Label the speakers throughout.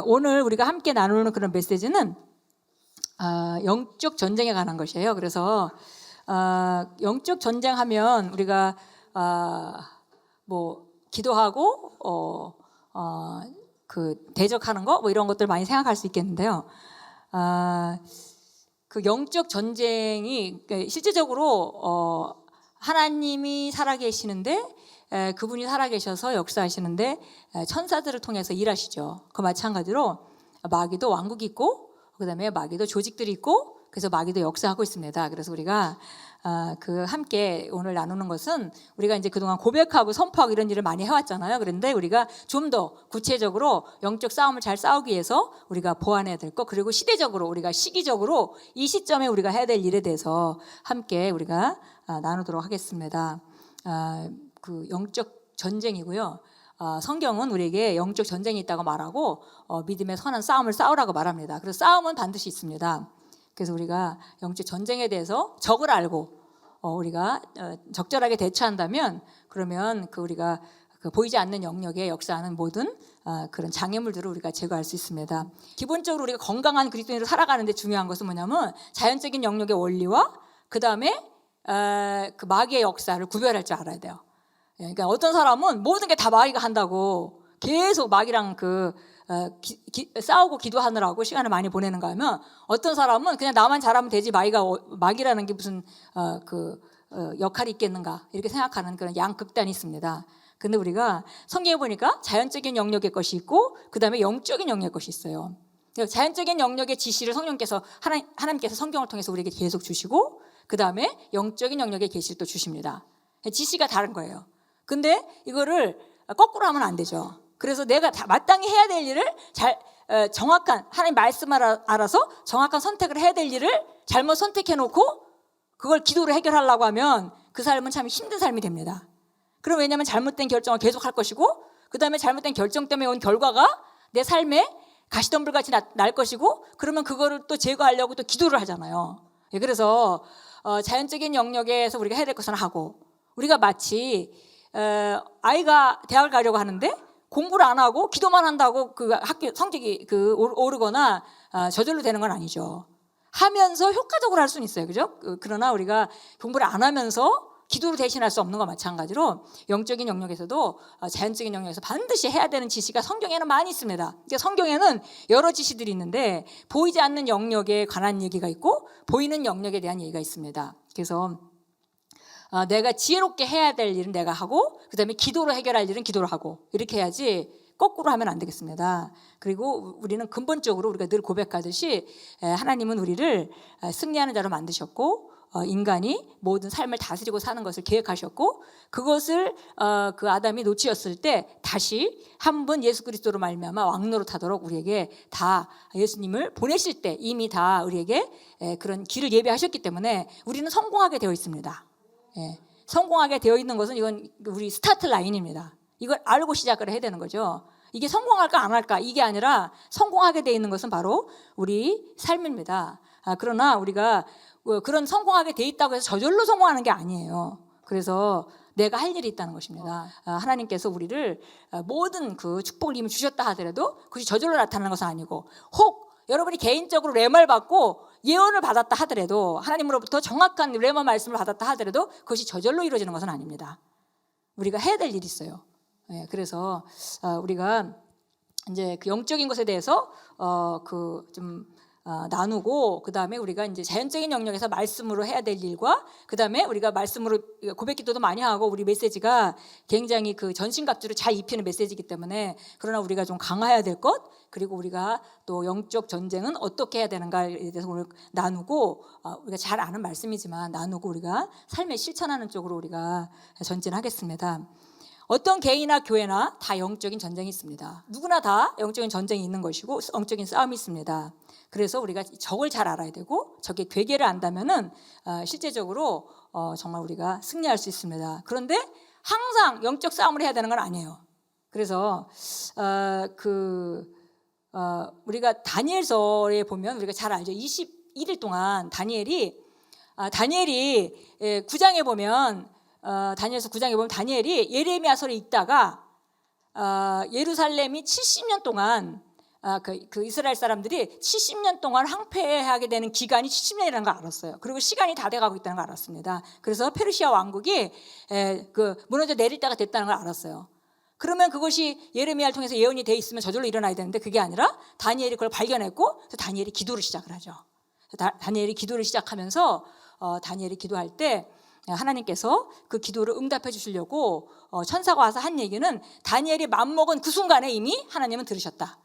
Speaker 1: 오늘 우리가 함께 나누는 그런 메시지는 영적 전쟁에 관한 것이에요. 그래서 영적 전쟁하면 우리가 뭐 기도하고 그 대적하는 거 뭐 이런 것들 많이 생각할 수 있겠는데요. 그 영적 전쟁이 실제적으로 하나님이 살아계시는데 그분이 살아계셔서 역사하시는데 천사들을 통해서 일하시죠. 그 마찬가지로 마귀도 왕국이 있고 그다음에 마귀도 조직들이 있고 그래서 마귀도 역사하고 있습니다. 그래서 우리가 그 함께 오늘 나누는 것은 우리가 이제 그동안 고백하고 선포하고 이런 일을 많이 해왔잖아요. 그런데 우리가 좀 더 구체적으로 영적 싸움을 잘 싸우기 위해서 우리가 보완해야 될 것, 그리고 시대적으로 우리가 시기적으로 이 시점에 우리가 해야 될 일에 대해서 함께 우리가 나누도록 하겠습니다. 그 영적 전쟁이고요. 성경은 우리에게 영적 전쟁이 있다고 말하고 믿음의 선한 싸움을 싸우라고 말합니다. 그래서 싸움은 반드시 있습니다. 그래서 우리가 영적 전쟁에 대해서 적을 알고 우리가 적절하게 대처한다면 그러면 우리가 보이지 않는 영역에 역사하는 모든 그런 장애물들을 우리가 제거할 수 있습니다. 기본적으로 우리가 건강한 그리스도인으로 살아가는데 중요한 것은 뭐냐면 자연적인 영역의 원리와 그 다음에 그 마귀의 역사를 구별할 줄 알아야 돼요. 그러니까 어떤 사람은 모든 게 다 마귀가 한다고 계속 마귀랑 싸우고 기도하느라고 시간을 많이 보내는가 하면 어떤 사람은 그냥 나만 잘하면 되지 마귀라는 게 무슨 역할이 있겠는가 이렇게 생각하는 그런 양극단이 있습니다. 근데 우리가 성경에 보니까 자연적인 영역의 것이 있고 그 다음에 영적인 영역의 것이 있어요. 자연적인 영역의 지시를 성령께서 하나님께서 성경을 통해서 우리에게 계속 주시고 그 다음에 영적인 영역의 계시를 또 주십니다. 지시가 다른 거예요. 근데 이거를 거꾸로 하면 안 되죠. 그래서 내가 마땅히 해야 될 일을 정확한 하나님 말씀을 알아서 정확한 선택을 해야 될 일을 잘못 선택해놓고 그걸 기도로 해결하려고 하면 그 삶은 참 힘든 삶이 됩니다. 그럼 왜냐하면 잘못된 결정을 계속 할 것이고 그 다음에 잘못된 결정 때문에 온 결과가 내 삶에 가시덤불같이 날 것이고 그러면 그거를 또 제거하려고 또 기도를 하잖아요. 그래서 자연적인 영역에서 우리가 해야 될 것은 하고 우리가 마치 아이가 대학을 가려고 하는데 공부를 안 하고 기도만 한다고 그 학교 성적이 오르거나 저절로 되는 건 아니죠. 하면서 효과적으로 할 수는 있어요. 그죠? 그러나 우리가 공부를 안 하면서 기도로 대신할 수 없는 것 마찬가지로 영적인 영역에서도 자연적인 영역에서 반드시 해야 되는 지시가 성경에는 많이 있습니다. 그러니까 성경에는 여러 지시들이 있는데 보이지 않는 영역에 관한 얘기가 있고 보이는 영역에 대한 얘기가 있습니다. 그래서 내가 지혜롭게 해야 될 일은 내가 하고 그 다음에 기도로 해결할 일은 기도로 하고 이렇게 해야지 거꾸로 하면 안 되겠습니다. 그리고 우리는 근본적으로 우리가 늘 고백하듯이 하나님은 우리를 승리하는 자로 만드셨고 인간이 모든 삶을 다스리고 사는 것을 계획하셨고 그것을 그 아담이 놓치었을 때 다시 한 번 예수 그리스도로 말미암아 왕노릇하도록 우리에게 다 예수님을 보내실 때 이미 다 우리에게 그런 길을 예비하셨기 때문에 우리는 성공하게 되어 있습니다. 성공하게 되어 있는 것은 이건 우리 스타트 라인입니다. 이걸 알고 시작을 해야 되는 거죠. 이게 성공할까 안 할까 이게 아니라 성공하게 되어 있는 것은 바로 우리 삶입니다. 그러나 우리가 그런 성공하게 돼 있다고 해서 저절로 성공하는 게 아니에요. 그래서 내가 할 일이 있다는 것입니다. 하나님께서 우리를 모든 그 축복을 이미 주셨다 하더라도 그것이 저절로 나타나는 것은 아니고 혹 여러분이 개인적으로 레마를 받고 예언을 받았다 하더라도 하나님으로부터 정확한 레마 말씀을 받았다 하더라도 그것이 저절로 이루어지는 것은 아닙니다. 우리가 해야 될 일이 있어요. 그래서 우리가 이제 그 영적인 것에 대해서 나누고 그 다음에 우리가 이제 자연적인 영역에서 말씀으로 해야 될 일과 그 다음에 우리가 말씀으로 고백기도도 많이 하고 우리 메시지가 굉장히 그 전신갑주를 잘 입히는 메시지이기 때문에 그러나 우리가 좀 강화해야 될 것 그리고 우리가 또 영적 전쟁은 어떻게 해야 되는가에 대해서 오늘 나누고 우리가 잘 아는 말씀이지만 나누고 우리가 삶에 실천하는 쪽으로 우리가 전진하겠습니다. 어떤 개인이나 교회나 다 영적인 전쟁이 있습니다. 누구나 다 영적인 전쟁이 있는 것이고 영적인 싸움이 있습니다. 그래서 우리가 적을 잘 알아야 되고 적의 괴계를 안다면은 실제적으로 정말 우리가 승리할 수 있습니다. 그런데 항상 영적 싸움을 해야 되는 건 아니에요. 그래서 우리가 다니엘서에 보면 우리가 잘 알죠. 21일 동안 다니엘이 9장에 보면 다니엘서 9장에 보면 다니엘이 예레미야서를 읽다가 예루살렘이 70년 동안 그 이스라엘 사람들이 70년 동안 항폐하게 되는 기간이 70년이라는 걸 알았어요. 그리고 시간이 다 돼가고 있다는 걸 알았습니다. 그래서 페르시아 왕국이 무너져 내릴 때가 됐다는 걸 알았어요. 그러면 그것이 예레미야를 통해서 예언이 돼 있으면 저절로 일어나야 되는데 그게 아니라 다니엘이 그걸 발견했고 그래서 다니엘이 기도를 시작을 하죠. 다니엘이 기도를 시작하면서 다니엘이 기도할 때 하나님께서 그 기도를 응답해 주시려고 천사가 와서 한 얘기는 다니엘이 맘먹은 그 순간에 이미 하나님은 들으셨다.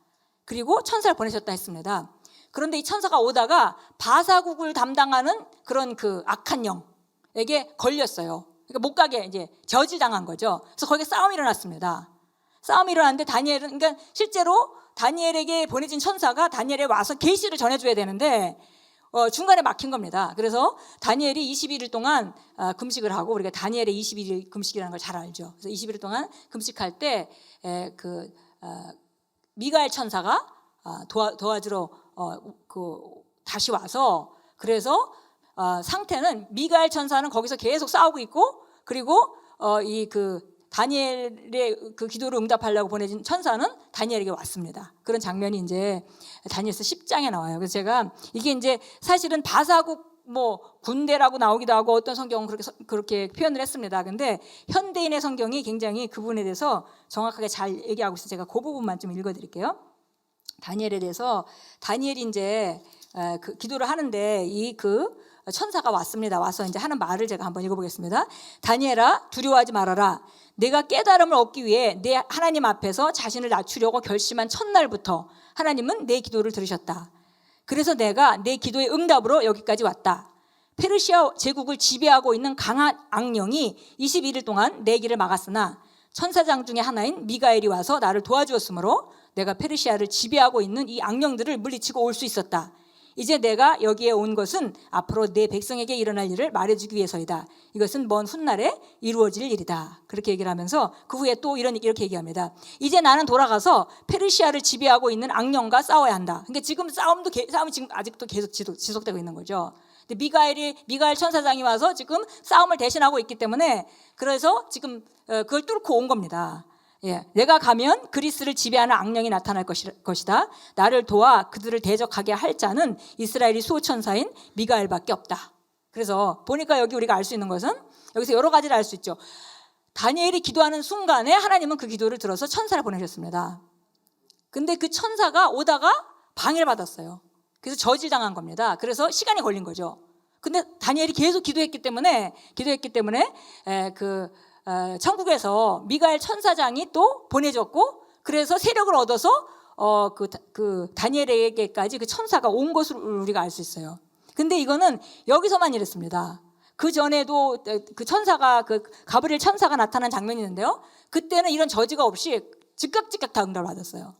Speaker 1: 그리고 천사를 보내셨다 했습니다. 그런데 이 천사가 오다가 바사국을 담당하는 그런 그 악한 영에게 걸렸어요. 그러니까 못 가게 이제 저질당한 거죠. 그래서 거기에 싸움이 일어났습니다. 싸움이 일어났는데 다니엘은 그러니까 실제로 다니엘에게 보내진 천사가 다니엘에 와서 계시를 전해줘야 되는데 중간에 막힌 겁니다. 그래서 다니엘이 21일 동안 금식을 하고 우리가 다니엘의 21일 금식이라는 걸 잘 알죠. 그래서 21일 동안 금식할 때 미가엘 천사가 도와주러 다시 와서 그래서 상태는 미가엘 천사는 거기서 계속 싸우고 있고 그리고 다니엘의 그 기도를 응답하려고 보내진 천사는 다니엘에게 왔습니다. 그런 장면이 이제 다니엘서 10장에 나와요. 그래서 제가 이게 이제 사실은 바사국 군대라고 나오기도 하고 어떤 성경은 그렇게 표현을 했습니다. 근데 현대인의 성경이 굉장히 그 부분에 대해서 정확하게 잘 얘기하고 있어서 제가 그 부분만 좀 읽어드릴게요. 다니엘에 대해서 다니엘이 이제 그 기도를 하는데 천사가 왔습니다. 와서 이제 하는 말을 제가 한번 읽어보겠습니다. 다니엘아, 두려워하지 말아라. 내가 깨달음을 얻기 위해 내 하나님 앞에서 자신을 낮추려고 결심한 첫날부터 하나님은 내 기도를 들으셨다. 그래서 내가 내 기도의 응답으로 여기까지 왔다. 페르시아 제국을 지배하고 있는 강한 악령이 21일 동안 내 길을 막았으나 천사장 중에 하나인 미가엘이 와서 나를 도와주었으므로 내가 페르시아를 지배하고 있는 이 악령들을 물리치고 올 수 있었다. 이제 내가 여기에 온 것은 앞으로 내 백성에게 일어날 일을 말해주기 위해서이다. 이것은 먼 훗날에 이루어질 일이다. 그렇게 얘기를 하면서 그 후에 또 이렇게 얘기합니다. 이제 나는 돌아가서 페르시아를 지배하고 있는 악령과 싸워야 한다. 그러니까 지금 싸움이 지금 아직도 계속 지속되고 있는 거죠. 근데 미가엘 천사장이 와서 지금 싸움을 대신하고 있기 때문에 그래서 지금 그걸 뚫고 온 겁니다. 내가 가면 그리스를 지배하는 악령이 나타날 것이다. 나를 도와 그들을 대적하게 할 자는 이스라엘이 수호천사인 미가엘밖에 없다. 그래서 보니까 여기 우리가 알 수 있는 것은 여기서 여러 가지를 알 수 있죠. 다니엘이 기도하는 순간에 하나님은 그 기도를 들어서 천사를 보내셨습니다. 근데 그 천사가 오다가 방해를 받았어요. 그래서 저질당한 겁니다. 그래서 시간이 걸린 거죠. 근데 다니엘이 계속 기도했기 때문에 천국에서 미가엘 천사장이 또 보내졌고 그래서 세력을 얻어서 다니엘에게까지 그 천사가 온 것으로 우리가 알 수 있어요. 근데 이거는 여기서만 이랬습니다. 그 전에도 그 천사가 가브리엘 천사가 나타난 장면이 있는데요. 그때는 이런 저지가 없이 즉각 다 응답을 받았어요.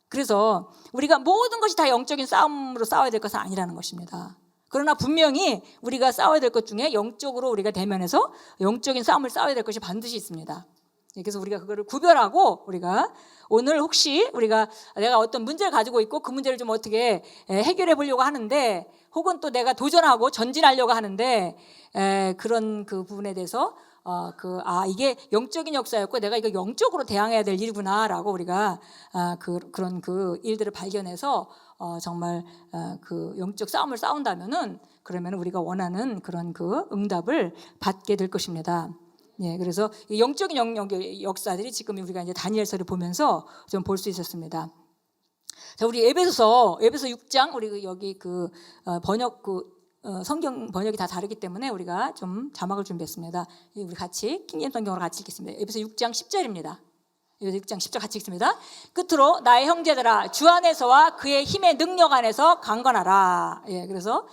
Speaker 1: 그래서 우리가 모든 것이 다 영적인 싸움으로 싸워야 될 것은 아니라는 것입니다. 그러나 분명히 우리가 싸워야 될 것 중에 영적으로 우리가 대면해서 영적인 싸움을 싸워야 될 것이 반드시 있습니다. 그래서 우리가 그거를 구별하고 우리가 오늘 혹시 내가 어떤 문제를 가지고 있고 그 문제를 좀 어떻게 해결해 보려고 하는데 혹은 또 내가 도전하고 전진하려고 하는데 그런 그 부분에 대해서 이게 영적인 역사였고 내가 이거 영적으로 대항해야 될 일이구나라고 우리가 그런 그 일들을 발견해서 정말 그 영적 싸움을 싸운다면은 그러면 우리가 원하는 그런 그 응답을 받게 될 것입니다. 그래서 영적인 역사들이 지금 우리가 이제 다니엘서를 보면서 좀 볼 수 있었습니다. 자, 우리 에베소서 6장 우리 여기 성경 번역이 다 다르기 때문에 우리가 좀 자막을 준비했습니다. 우리 같이 킹제임 성경으로 같이 읽겠습니다. 에베소 6장 10절입니다. 에베소 6장 10절 같이 읽습니다. 끝으로 나의 형제들아 주 안에서와 그의 힘의 능력 안에서 강건하라. 그래서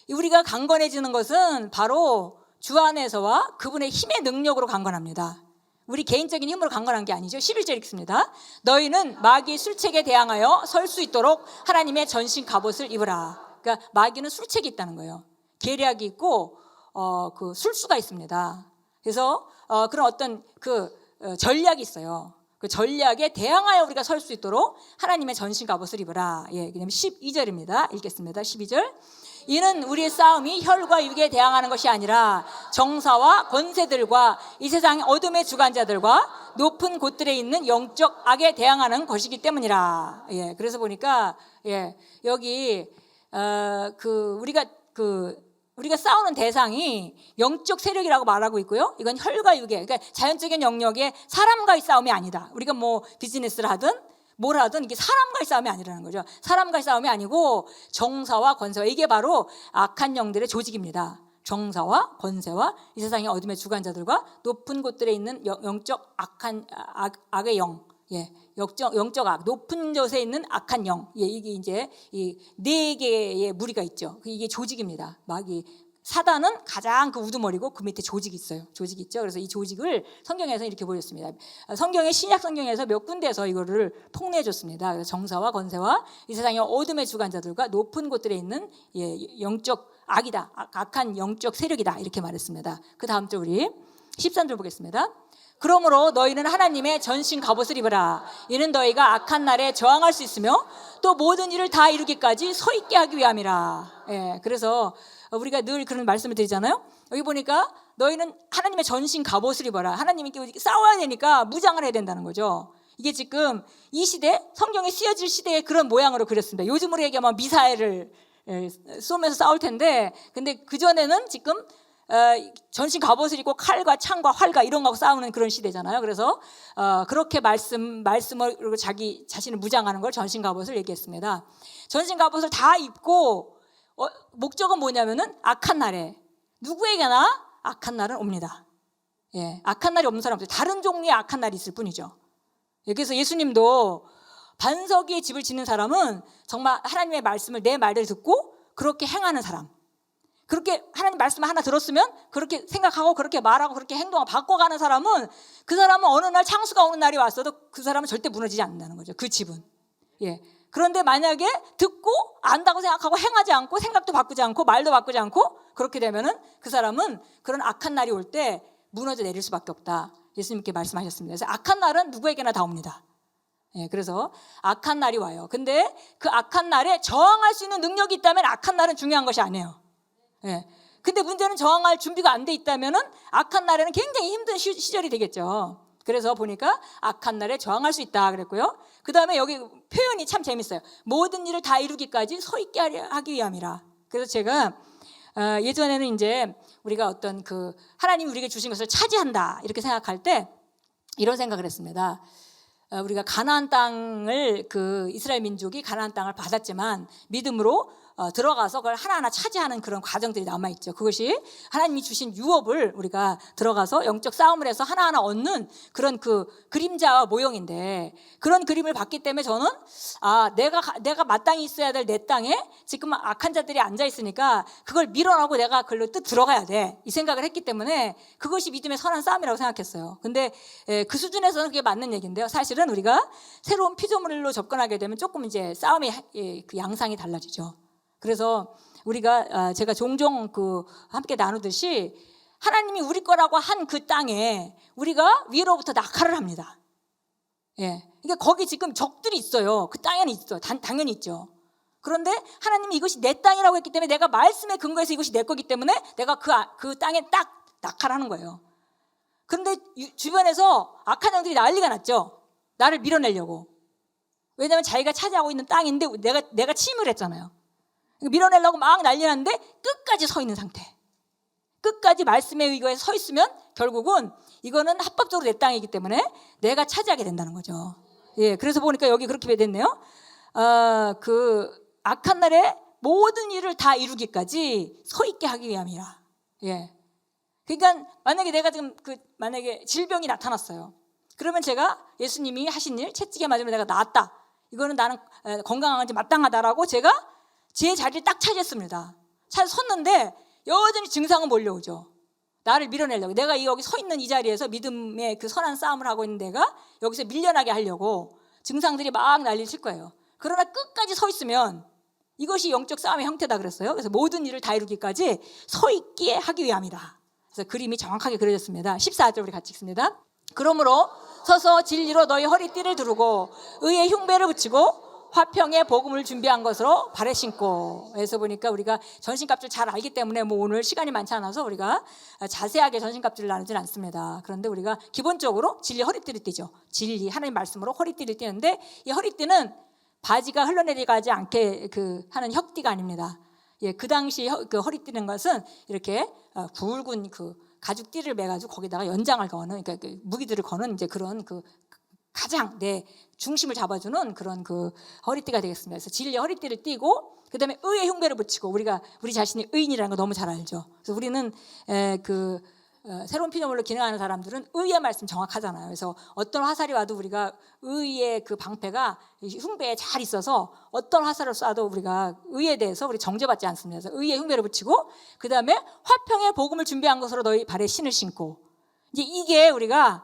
Speaker 1: 우리가 강건해지는 것은 바로 주 안에서와 그분의 힘의 능력으로 강건합니다. 우리 개인적인 힘으로 강건한 게 아니죠. 11절 읽습니다. 너희는 마귀 술책에 대항하여 설 수 있도록 하나님의 전신 갑옷을 입으라. 그러니까 마귀는 술책이 있다는 거예요. 계략이 있고 그 술수가 있습니다. 그래서 그런 어떤 전략이 있어요. 그 전략에 대항하여 우리가 설 수 있도록 하나님의 전신 갑옷을 입으라. 그다음에 12절입니다. 읽겠습니다. 12절. 이는 우리의 싸움이 혈과 육에 대항하는 것이 아니라 정사와 권세들과 이 세상의 어둠의 주관자들과 높은 곳들에 있는 영적 악에 대항하는 것이기 때문이라. 예, 그래서 보니까 여기 우리가 싸우는 대상이 영적 세력이라고 말하고 있고요. 이건 혈과 육의, 그러니까 자연적인 영역에 사람과의 싸움이 아니다. 우리가 뭐 비즈니스를 하든 뭘 하든 이게 사람과의 싸움이 아니라는 거죠. 사람과의 싸움이 아니고 정사와 권세와, 이게 바로 악한 영들의 조직입니다. 정사와 권세와 이 세상의 어둠의 주관자들과 높은 곳들에 있는 영적 악의 영, 영적 악, 높은 곳에 있는 악한 영, 이게 이제 이 네 개의 무리가 있죠. 이게 조직입니다. 사단은 가장 그 우두머리고 그 밑에 조직이 있어요. 조직이 있죠. 그래서 이 조직을 성경에서 이렇게 보였습니다. 성경의 신약 성경에서 몇 군데에서 이거를 폭로해 줬습니다. 그래서 정사와 권세와 이 세상의 어둠의 주관자들과 높은 곳들에 있는 영적 악이다, 악한 영적 세력이다, 이렇게 말했습니다. 그 다음 절 우리 13절 보겠습니다. 그러므로 너희는 하나님의 전신 갑옷을 입으라. 이는 너희가 악한 날에 저항할 수 있으며 또 모든 일을 다 이루기까지 서 있게 하기 위함이라. 그래서 우리가 늘 그런 말씀을 드리잖아요. 여기 보니까 너희는 하나님의 전신 갑옷을 입어라. 하나님이 싸워야 되니까 무장을 해야 된다는 거죠. 이게 지금 이 시대, 성경에 쓰여질 시대의 그런 모양으로 그렸습니다. 요즘으로 얘기하면 미사일을 쏘면서 싸울 텐데, 근데 그전에는 지금 전신 갑옷을 입고 칼과 창과 활과 이런 거하고 싸우는 그런 시대잖아요. 그래서 그렇게 말씀으로 자기 자신을 무장하는 걸 전신 갑옷을 얘기했습니다. 전신 갑옷을 다 입고 목적은 뭐냐면은 악한 날에 누구에게나 악한 날은 옵니다. 악한 날이 없는 사람 없어요. 다른 종류의 악한 날이 있을 뿐이죠. 그래서 예수님도 반석의 집을 짓는 사람은 정말 하나님의 말씀을, 내 말을 듣고 그렇게 행하는 사람, 그렇게 하나님 말씀 하나 들었으면 그렇게 생각하고 그렇게 말하고 그렇게 행동을 바꿔가는 사람은, 그 사람은 어느 날 창수가 오는 날이 왔어도 그 사람은 절대 무너지지 않는다는 거죠. 그 집은. 그런데 만약에 듣고 안다고 생각하고 행하지 않고 생각도 바꾸지 않고 말도 바꾸지 않고 그렇게 되면은 그 사람은 그런 악한 날이 올 때 무너져 내릴 수밖에 없다. 예수님께 말씀하셨습니다. 그래서 악한 날은 누구에게나 다 옵니다. 그래서 악한 날이 와요. 근데 그 악한 날에 저항할 수 있는 능력이 있다면 악한 날은 중요한 것이 아니에요. 근데 문제는 저항할 준비가 안 돼 있다면은 악한 날에는 굉장히 힘든 시절이 되겠죠. 그래서 보니까 악한 날에 저항할 수 있다 그랬고요. 그 다음에 여기 표현이 참 재밌어요. 모든 일을 다 이루기까지 서 있게 하기 위함이라. 그래서 제가 예전에는 이제 우리가 어떤 하나님이 우리에게 주신 것을 차지한다 이렇게 생각할 때 이런 생각을 했습니다. 우리가 가나안 땅을, 이스라엘 민족이 가나안 땅을 받았지만 믿음으로 들어가서 그걸 하나하나 차지하는 그런 과정들이 남아있죠. 그것이 하나님이 주신 유업을 우리가 들어가서 영적 싸움을 해서 하나하나 얻는 그런 그림자와 모형인데, 그런 그림을 봤기 때문에 저는 내가 마땅히 있어야 될 내 땅에 지금 악한 자들이 앉아있으니까 그걸 밀어내고 내가 그걸로 또 들어가야 돼, 이 생각을 했기 때문에 그것이 믿음의 선한 싸움이라고 생각했어요. 근데 그 수준에서는 그게 맞는 얘기인데요. 사실은 우리가 새로운 피조물로 접근하게 되면 조금 이제 싸움의 그 양상이 달라지죠. 그래서 우리가 제가 종종 함께 나누듯이 하나님이 우리 거라고 한 그 땅에 우리가 위로부터 낙하를 합니다. 그러니까 거기 지금 적들이 있어요. 그 땅에는 있어요. 당연히 있죠. 그런데 하나님이 이것이 내 땅이라고 했기 때문에, 내가 말씀에 근거해서 이것이 내 거기 때문에 내가 그 땅에 딱 낙하를 하는 거예요. 그런데 주변에서 악한 영들이 난리가 났죠. 나를 밀어내려고. 왜냐하면 자기가 차지하고 있는 땅인데 내가 침을 했잖아요. 밀어내려고 막 난리 났는데 끝까지 서 있는 상태. 끝까지 말씀에 의거해서 서 있으면 결국은 이거는 합법적으로 내 땅이기 때문에 내가 차지하게 된다는 거죠. 그래서 보니까 여기 그렇게 됐네요. 악한 날에 모든 일을 다 이루기까지 서 있게 하기 위함이라. 그러니까 만약에 내가 지금 만약에 질병이 나타났어요. 그러면 제가 예수님이 하신 일, 채찍에 맞으면 내가 나았다, 이거는 나는 건강한 지 마땅하다라고 제가 제 자리를 딱 차지했습니다. 섰는데 여전히 증상은 몰려오죠. 나를 밀어내려고, 내가 여기 서 있는 이 자리에서 믿음의 그 선한 싸움을 하고 있는 내가 여기서 밀려나게 하려고 증상들이 막 난리를 칠 거예요. 그러나 끝까지 서 있으면 이것이 영적 싸움의 형태다 그랬어요. 그래서 모든 일을 다 이루기까지 서 있게 하기 위함이다. 그래서 그림이 정확하게 그려졌습니다. 14절 우리 같이 읽습니다. 그러므로 서서 진리로 너희 허리띠를 두르고 의의 흉배를 붙이고 화평의 복음을 준비한 것으로 발에 신고. 해서 보니까 우리가 전신갑주를 잘 알기 때문에 뭐 오늘 시간이 많지 않아서 우리가 자세하게 전신갑주를 나누지는 않습니다. 그런데 우리가 기본적으로 진리 허리띠를 띠죠. 진리 하나님 말씀으로 허리띠를 띠는데, 이 허리띠는 바지가 흘러내려가지 않게 하는 혁띠가 아닙니다. 예, 그 당시 그 허리띠는 것은 이렇게 굵은 가죽띠를 매가지고 거기다가 연장을 거는, 그러니까 무기들을 거는 이제 그런 가장 내 중심을 잡아주는 그런 허리띠가 되겠습니다. 그래서 진리의 허리띠를 띠고, 그 다음에 의의 흉배를 붙이고. 우리 자신이 의인이라는 거 너무 잘 알죠. 그래서 우리는 새로운 피조물로 기능하는 사람들은 의의 말씀 정확하잖아요. 그래서 어떤 화살이 와도 우리가 의의 방패가 흉배에 잘 있어서 어떤 화살을 쏴도 우리가 의에 대해서 우리 정죄받지 않습니다. 그래서 의의 흉배를 붙이고, 그 다음에 화평의 복음을 준비한 것으로 너희 발에 신을 신고. 이제 이게 우리가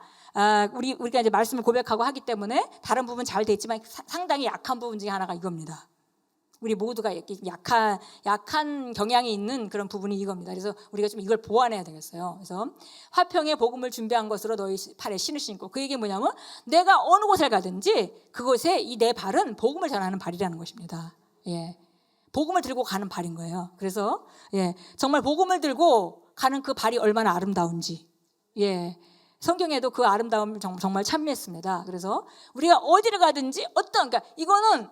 Speaker 1: 이제 말씀을 고백하고 하기 때문에 다른 부분 잘 돼 있지만 상당히 약한 부분 중에 하나가 이겁니다. 우리 모두가 약한 경향이 있는 그런 부분이 이겁니다. 그래서 우리가 좀 이걸 보완해야 되겠어요. 그래서 화평의 복음을 준비한 것으로 너희 발에 신을 신고. 그 얘기는 뭐냐면 내가 어느 곳에 가든지 그곳에 이 내 발은 복음을 전하는 발이라는 것입니다. 예, 복음을 들고 가는 발인 거예요. 그래서 정말 복음을 들고 가는 그 발이 얼마나 아름다운지, 성경에도 그 아름다움을 정말 찬미했습니다. 그래서 우리가 어디를 가든지 그러니까 이거는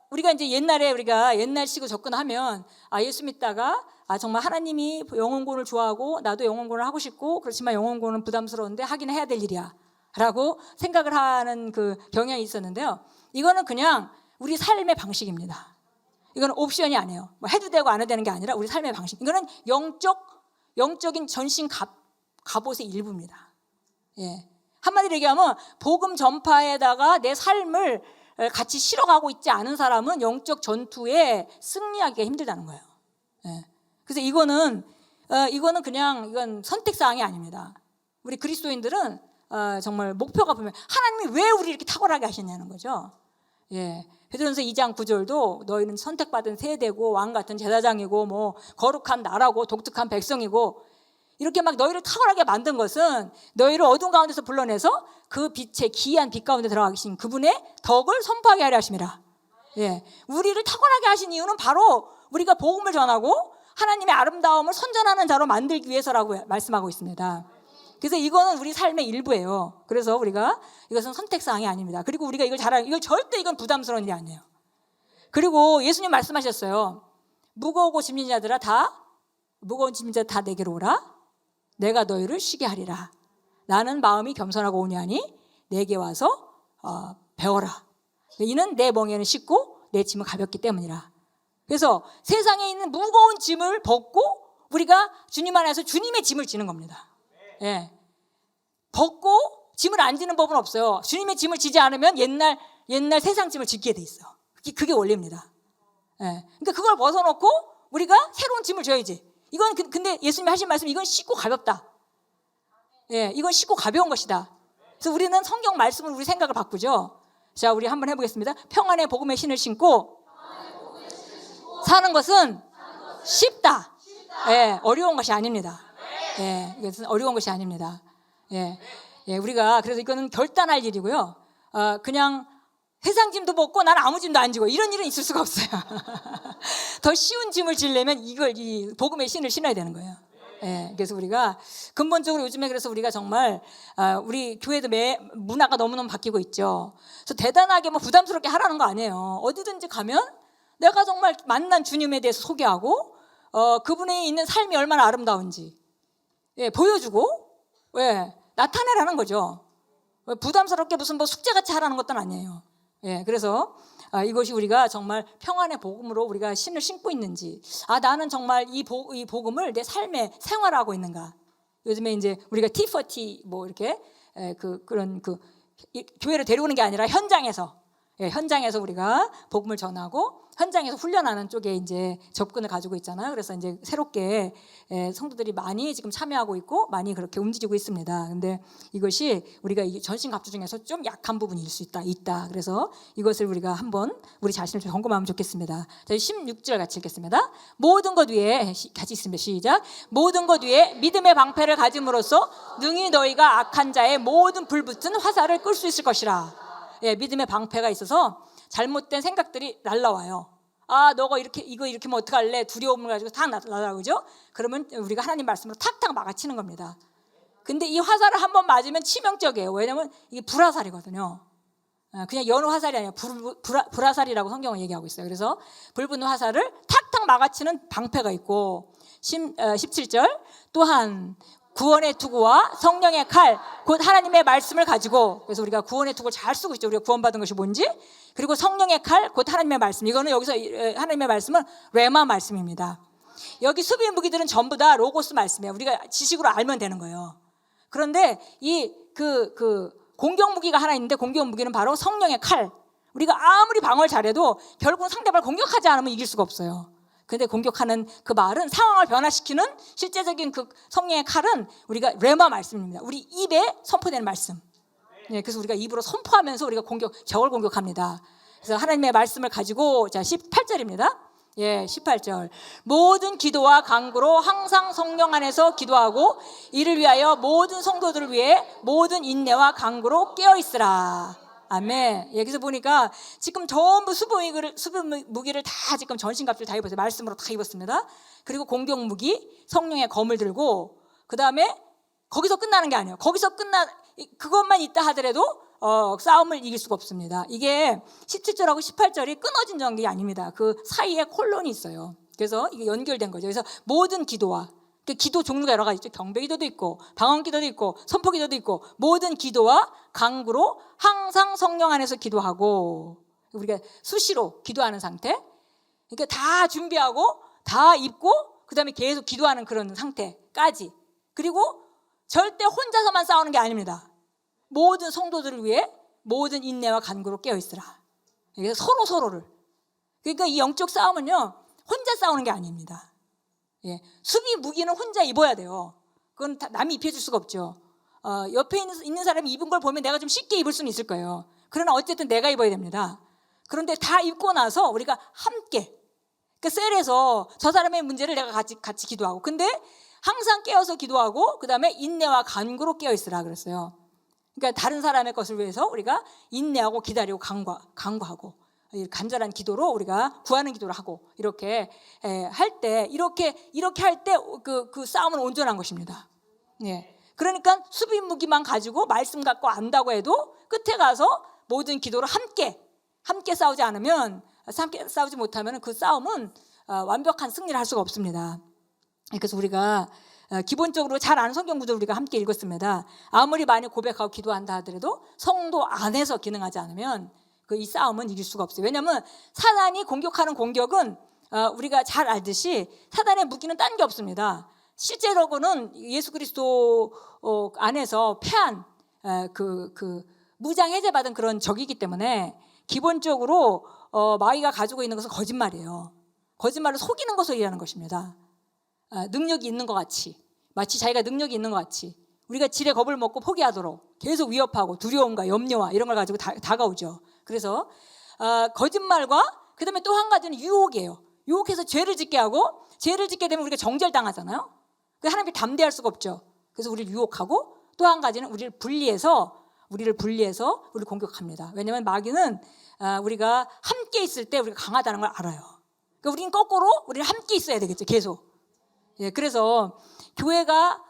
Speaker 1: 우리가 이제 우리가 옛날식으로 접근하면 예수 믿다가 정말 하나님이 영혼구원을 좋아하고 나도 영혼구원을 하고 싶고, 그렇지만 영혼구원은 부담스러운데 하긴 해야 될 일이야 라고 생각을 하는 그 경향이 있었는데요. 이거는 그냥 우리 삶의 방식입니다. 이거는 옵션이 아니에요. 뭐 해도 되고 안 해도 되는 게 아니라 우리 삶의 방식. 이거는 영적인 전신 갑옷의 일부입니다. 예. 한마디로 얘기하면 복음 전파에다가 내 삶을 같이 실어가고 있지 않은 사람은 영적 전투에 승리하기가 힘들다는 거예요. 예. 그래서 이거는 이건 선택사항이 아닙니다. 우리 그리스도인들은 정말 목표가 보면 하나님이 왜 우리 이렇게 탁월하게 하셨냐는 거죠. 예. 베드로전서 2장 9절도 너희는 선택받은 세대고 왕같은 제사장이고 뭐 거룩한 나라고 독특한 백성이고, 이렇게 막 너희를 탁월하게 만든 것은 너희를 어두운 가운데서 불러내서 그 빛의 기이한 빛 가운데 들어가 계신 그분의 덕을 선포하게 하려 하심이라. 예, 우리를 탁월하게 하신 이유는 바로 우리가 복음을 전하고 하나님의 아름다움을 선전하는 자로 만들기 위해서라고 말씀하고 있습니다. 그래서 이거는 우리 삶의 일부예요. 그래서 우리가 이것은 선택사항이 아닙니다. 그리고 우리가 이걸 절대 이건 부담스러운 일이 아니에요. 그리고 예수님 말씀하셨어요. 무거운 짐진 자들아 다 내게로 오라. 내가 너희를 쉬게 하리라. 나는 마음이 겸손하고 온유하니 내게 와서 배워라. 이는 내 멍에는 쉽고 내 짐은 가볍기 때문이라. 그래서 세상에 있는 무거운 짐을 벗고 우리가 주님 안에서 주님의 짐을 지는 겁니다. 예. 벗고 짐을 안 지는 법은 없어요. 주님의 짐을 지지 않으면 옛날 세상 짐을 짓게 돼 있어요. 그게 원리입니다. 예. 그러니까 그걸 벗어놓고 우리가 새로운 짐을 져야지. 이건 근데 예수님이 하신 말씀, 이건 쉽고 가볍다. 예, 이건 쉽고 가벼운 것이다. 그래서 우리는 성경 말씀을 우리 생각을 바꾸죠. 자, 우리 한번 해보겠습니다. 평안의 복음의 신을 신고 사는 것은 쉽다. 예, 어려운 것이 아닙니다. 예, 이것은 어려운 것이 아닙니다. 예, 우리가 그래서 이거는 결단할 일이고요. 그냥 세상 짐도 벗고 나는 아무 짐도 안 지고 이런 일은 있을 수가 없어요. 더 쉬운 짐을 지려면 이 복음의 신을 신어야 되는 거예요. 예, 그래서 우리가 근본적으로 요즘에 그래서 우리가 정말 우리 교회도 문화가 너무너무 바뀌고 있죠. 그래서 대단하게 부담스럽게 하라는 거 아니에요. 어디든지 가면 내가 정말 만난 주님에 대해서 소개하고 그분이 있는 삶이 얼마나 아름다운지 보여주고 나타내라는 거죠. 부담스럽게 무슨 숙제같이 하라는 것도 아니에요. 그래서 이것이 우리가 정말 평안의 복음으로 우리가 신을 신고 있는지, 나는 정말 이 복음을 내 삶에 생활하고 있는가. 요즘에 이제 우리가 T40 이렇게 그런 교회를 데려오는 게 아니라 현장에서 우리가 복음을 전하고 현장에서 훈련하는 쪽에 이제 접근을 가지고 있잖아요. 그래서 이제 새롭게 성도들이 많이 지금 참여하고 있고 많이 그렇게 움직이고 있습니다. 근데 이것이 우리가 이 전신갑주 중에서 좀 약한 부분일 수 있다. 그래서 이것을 우리가 한번 우리 자신을 좀 점검하면 좋겠습니다. 자, 16절 같이 읽겠습니다. 모든 것 위에 같이 있습니다. 시작. 모든 것 위에 믿음의 방패를 가짐으로써 능히 너희가 악한 자의 모든 불붙은 화살을 끌 수 있을 것이라. 믿음의 방패가 있어서 잘못된 생각들이 날라와요. 너가 이거 이렇게 하면 어떡할래? 두려움을 가지고 탁 날아오죠. 그러면 우리가 하나님 말씀으로 탁탁 막아치는 겁니다. 근데 이 화살을 한번 맞으면 치명적이에요. 왜냐하면 이게 불화살이거든요. 그냥 연우 화살이 아니라 불화살이라고 성경은 얘기하고 있어요. 그래서 불붙는 화살을 탁탁 막아치는 방패가 있고 17절 또한 구원의 투구와 성령의 칼 곧 하나님의 말씀을 가지고, 그래서 우리가 구원의 투구를 잘 쓰고 있죠. 우리가 구원받은 것이 뭔지. 그리고 성령의 칼 곧 하나님의 말씀, 이거는 여기서 하나님의 말씀은 레마 말씀입니다. 여기 수비 무기들은 전부 다 로고스 말씀이에요. 우리가 지식으로 알면 되는 거예요. 그런데 공격 무기가 하나 있는데, 공격 무기는 바로 성령의 칼. 우리가 아무리 방어를 잘해도 결국은 상대방을 공격하지 않으면 이길 수가 없어요. 근데 공격하는 그 말은 상황을 변화시키는 실제적인 그 성령의 칼은 우리가 레마 말씀입니다. 우리 입에 선포되는 말씀. 그래서 우리가 입으로 선포하면서 우리가 적을 공격합니다. 그래서 하나님의 말씀을 가지고, 자 18절입니다. 18절. 모든 기도와 간구로 항상 성령 안에서 기도하고 이를 위하여 모든 성도들을 위해 모든 인내와 간구로 깨어 있으라. 아멘. 여기서 보니까 지금 전부 수비 무기를 다 지금 전신갑주를 다 입었어요. 말씀으로 다 입었습니다. 그리고 공격 무기, 성령의 검을 들고, 그 다음에 거기서 끝나는 게 아니에요. 그것만 있다 하더라도 싸움을 이길 수가 없습니다. 이게 17절하고 18절이 끊어진 전기 아닙니다. 그 사이에 콜론이 있어요. 그래서 이게 연결된 거죠. 그래서 모든 기도와, 기도 종류가 여러 가지 있죠. 경배 기도도 있고 방언 기도도 있고 선포 기도도 있고, 모든 기도와 간구로 항상 성령 안에서 기도하고, 우리가 수시로 기도하는 상태. 그러니까 다 준비하고 다 입고 그다음에 계속 기도하는 그런 상태까지. 그리고 절대 혼자서만 싸우는 게 아닙니다. 모든 성도들을 위해 모든 인내와 간구로 깨어 있으라. 그래서 서로를. 그러니까 이 영적 싸움은요, 혼자 싸우는 게 아닙니다. 수비 무기는 혼자 입어야 돼요. 그건 남이 입혀줄 수가 없죠. 옆에 있는 사람이 입은 걸 보면 내가 좀 쉽게 입을 수는 있을 거예요. 그러나 어쨌든 내가 입어야 됩니다. 그런데 다 입고 나서 우리가 함께, 그 셀에서 저 사람의 문제를 내가 같이 기도하고, 근데 항상 깨어서 기도하고, 그 다음에 인내와 간구로 깨어 있으라 그랬어요. 그러니까 다른 사람의 것을 위해서 우리가 인내하고 기다리고 간구하고 간절한 기도로 우리가 구하는 기도를 하고, 이렇게 할 때, 이렇게 할 때 그 싸움은 온전한 것입니다. 그러니까 수비 무기만 가지고 말씀 갖고 안다고 해도 끝에 가서 모든 기도를 함께 싸우지 않으면, 함께 싸우지 못하면 그 싸움은 완벽한 승리를 할 수가 없습니다. 그래서 우리가 기본적으로 잘 아는 성경 구절을 우리가 함께 읽었습니다. 아무리 많이 고백하고 기도한다 하더라도 성도 안에서 기능하지 않으면 이 싸움은 이길 수가 없어요. 왜냐하면 사단이 공격하는 공격은 우리가 잘 알듯이 사단의 무기는 딴 게 없습니다. 실제로는 예수 그리스도 안에서 패한 그 무장 해제받은 그런 적이기 때문에 기본적으로 마귀가 가지고 있는 것은 거짓말이에요. 거짓말을 속이는 것을 얘기하는 것입니다. 능력이 있는 것 같이, 마치 자기가 능력이 있는 것 같이 우리가 지레 겁을 먹고 포기하도록 계속 위협하고 두려움과 염려와 이런 걸 가지고 다가오죠. 그래서 거짓말과 그 다음에 또 한 가지는 유혹이에요. 유혹해서 죄를 짓게 하고, 죄를 짓게 되면 우리가 정죄당하잖아요. 하나님께 담대할 수가 없죠. 그래서 우리를 유혹하고, 또 한 가지는 우리를 분리해서 우리를 공격합니다. 왜냐하면 마귀는 우리가 함께 있을 때 우리가 강하다는 걸 알아요. 그러니까 우리는 거꾸로 우리는 함께 있어야 되겠죠. 계속. 그래서 교회가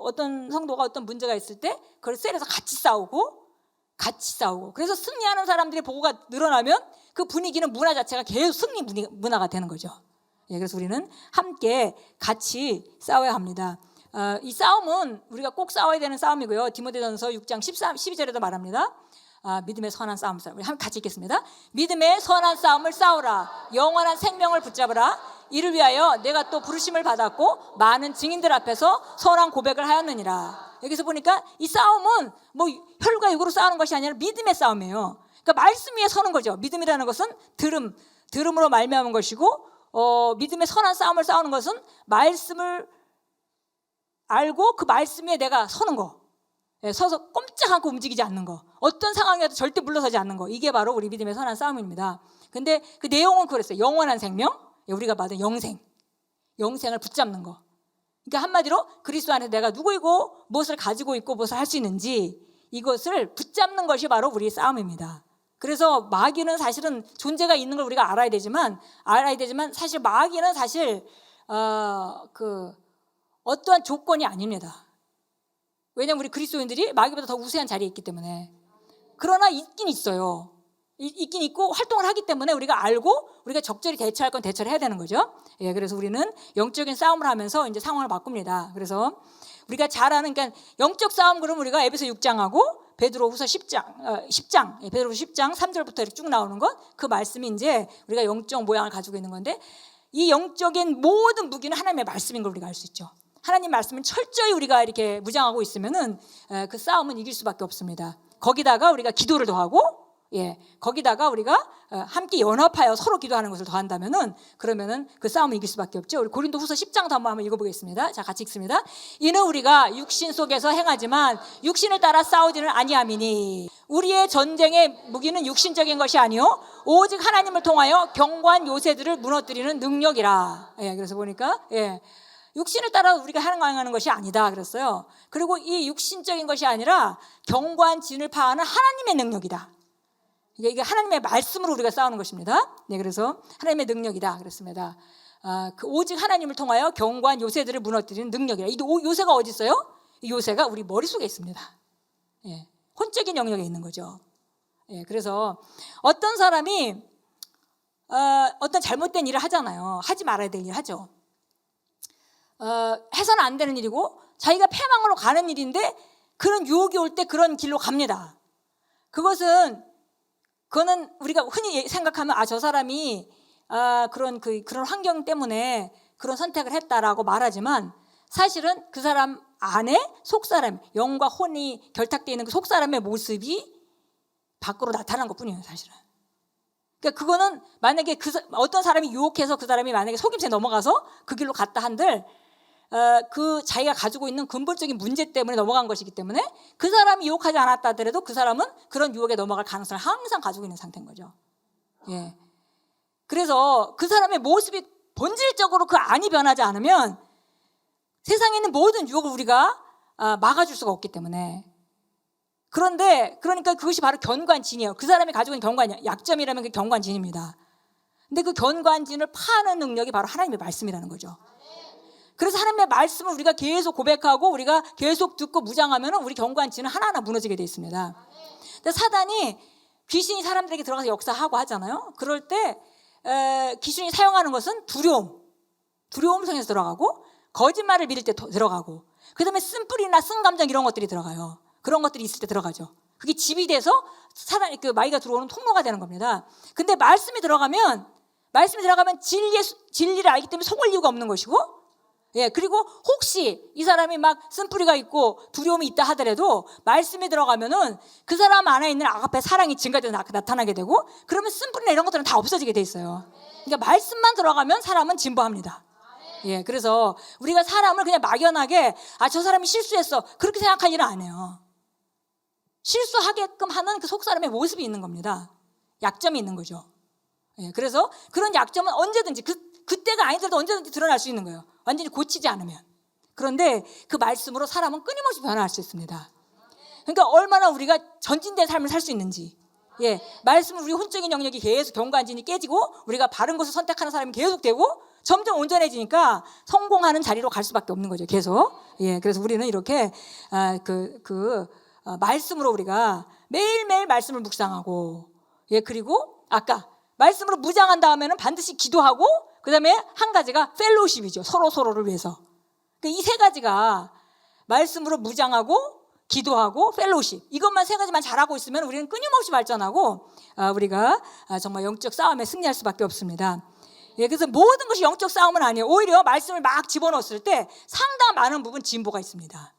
Speaker 1: 어떤 성도가 어떤 문제가 있을 때 그걸 셀에서 같이 싸우고, 그래서 승리하는 사람들의 보고가 늘어나면 그 분위기는 문화 자체가 계속 승리 문화가 되는 거죠. 그래서 우리는 함께 같이 싸워야 합니다. 이 싸움은 우리가 꼭 싸워야 되는 싸움이고요. 디모데전서 6장 12절에도 말합니다. 믿음의 선한 싸움을 싸우라. 우리 함께 같이 읽겠습니다. 믿음의 선한 싸움을 싸우라. 영원한 생명을 붙잡으라. 이를 위하여 내가 또 부르심을 받았고 많은 증인들 앞에서 선한 고백을 하였느니라. 여기서 보니까 이 싸움은 뭐 혈과 육으로 싸우는 것이 아니라 믿음의 싸움이에요. 그러니까 말씀 위에 서는 거죠. 믿음이라는 것은 들음으로 말미암은 것이고, 믿음의 선한 싸움을 싸우는 것은 말씀을 알고 그 말씀 위에 내가 서는 거, 서서 꼼짝 않고 움직이지 않는 거, 어떤 상황이라도 절대 물러서지 않는 거, 이게 바로 우리 믿음의 선한 싸움입니다. 근데 그 내용은 그랬어요. 영원한 생명, 우리가 받은 영생을 붙잡는 거. 그러니까 한마디로 그리스도 안에 내가 누구이고 무엇을 가지고 있고 무엇을 할 수 있는지, 이것을 붙잡는 것이 바로 우리의 싸움입니다. 그래서 마귀는 사실은 존재가 있는 걸 우리가 알아야 되지만 사실 마귀는 사실 어떠한 조건이 아닙니다. 왜냐하면 우리 그리스도인들이 마귀보다 더 우세한 자리에 있기 때문에. 그러나 있긴 있어요. 있긴 있고 활동을 하기 때문에 우리가 알고 우리가 적절히 대처할 건 대처를 해야 되는 거죠. 예, 그래서 우리는 영적인 싸움을 하면서 이제 상황을 바꿉니다. 그래서 우리가 잘 아는, 그러니까 영적 싸움, 그러면 우리가 에베소 6장하고 베드로후서 10장, 베드로후서 10장 3절부터 이렇게 쭉 나오는 것, 그 말씀이 이제 우리가 영적 모양을 가지고 있는 건데, 이 영적인 모든 무기는 하나님의 말씀인 걸 우리가 알 수 있죠. 하나님 말씀은 철저히 우리가 이렇게 무장하고 있으면은 그 싸움은 이길 수밖에 없습니다. 거기다가 우리가 기도를 더하고, 거기다가 우리가 함께 연합하여 서로 기도하는 것을 더한다면은, 그러면은 그 싸움을 이길 수밖에 없죠. 우리 고린도후서 10장도 한번 읽어보겠습니다. 자, 같이 읽습니다. 이는 우리가 육신 속에서 행하지만 육신을 따라 싸우지는 아니함이니 우리의 전쟁의 무기는 육신적인 것이 아니요 오직 하나님을 통하여 견고한 요새들을 무너뜨리는 능력이라. 그래서 보니까 육신을 따라 우리가 행하는 것이 아니다 그랬어요. 그리고 이 육신적인 것이 아니라 견고한 진을 파하는 하나님의 능력이다. 이게 하나님의 말씀으로 우리가 싸우는 것입니다. 그래서 하나님의 능력이다 그랬습니다. 오직 하나님을 통하여 견고한 요새들을 무너뜨리는 능력이다. 이 요새가 어디 있어요? 이 요새가 우리 머릿속에 있습니다. 혼적인 영역에 있는 거죠. 그래서 어떤 사람이 어떤 잘못된 일을 하잖아요. 하지 말아야 될 일을 하죠. 해서는 안 되는 일이고 자기가 패망으로 가는 일인데 그런 유혹이 올 때 그런 길로 갑니다. 그거는 우리가 흔히 생각하면 저 사람이 그런 환경 때문에 그런 선택을 했다라고 말하지만, 사실은 그 사람 안에 속사람, 영과 혼이 결탁되어 있는 그 속사람의 모습이 밖으로 나타난 것뿐이에요, 사실은. 그러니까 그거는 만약에 어떤 사람이 유혹해서 그 사람이 만약에 속임수에 넘어가서 그 길로 갔다 한들 그 자기가 가지고 있는 근본적인 문제 때문에 넘어간 것이기 때문에 그 사람이 유혹하지 않았다 하더라도 그 사람은 그런 유혹에 넘어갈 가능성을 항상 가지고 있는 상태인 거죠. 그래서 그 사람의 모습이 본질적으로 그 안이 변하지 않으면 세상에 있는 모든 유혹을 우리가 막아줄 수가 없기 때문에. 그러니까 그것이 바로 견고한진이에요. 그 사람이 가지고 있는 견고한 약점이라면 그 견고한진입니다. 근데 그 견고한진을 파는 능력이 바로 하나님의 말씀이라는 거죠. 그래서 하나님의 말씀을 우리가 계속 고백하고 우리가 계속 듣고 무장하면 우리 견고한 진은 하나하나 무너지게 돼 있습니다. 근데 사단이, 귀신이 사람들에게 들어가서 역사하고 하잖아요. 그럴 때 귀신이 사용하는 것은 두려움성에서 들어가고, 거짓말을 믿을 때 들어가고, 그 다음에 쓴뿌리나 쓴감정 이런 것들이 들어가요. 그런 것들이 있을 때 들어가죠. 그게 집이 돼서 마귀가 들어오는 통로가 되는 겁니다. 근데 말씀이 들어가면 진리를 알기 때문에 속을 이유가 없는 것이고, 그리고 혹시 이 사람이 막 쓴뿌리가 있고 두려움이 있다 하더라도 말씀이 들어가면은 그 사람 안에 있는 아가페 사랑이 증가돼서 나타나게 되고, 그러면 쓴뿌리나 이런 것들은 다 없어지게 돼 있어요. 그러니까 말씀만 들어가면 사람은 진보합니다. 그래서 우리가 사람을 그냥 막연하게 저 사람이 실수했어 그렇게 생각할 일은 안 해요. 실수하게끔 하는 그 속사람의 모습이 있는 겁니다. 약점이 있는 거죠. 그래서 그런 약점은 언제든지 그때가 아니더라도 언제든지 드러날 수 있는 거예요. 완전히 고치지 않으면. 그런데 그 말씀으로 사람은 끊임없이 변화할 수 있습니다. 그러니까 얼마나 우리가 전진된 삶을 살 수 있는지. 말씀은 우리 혼적인 영역이 계속 견고한진이 깨지고 우리가 바른 것을 선택하는 사람이 계속 되고 점점 온전해지니까 성공하는 자리로 갈 수밖에 없는 거죠. 계속. 그래서 우리는 이렇게 말씀으로 우리가 매일매일 말씀을 묵상하고, 그리고 아까 말씀으로 무장한 다음에는 반드시 기도하고, 그 다음에 한 가지가 펠로우십이죠. 서로를 위해서. 이 세 가지가 말씀으로 무장하고, 기도하고, 펠로우십. 이것만 세 가지만 잘하고 있으면 우리는 끊임없이 발전하고 우리가 정말 영적 싸움에 승리할 수밖에 없습니다. 그래서 모든 것이 영적 싸움은 아니에요. 오히려 말씀을 막 집어넣었을 때 상당히 많은 부분 진보가 있습니다.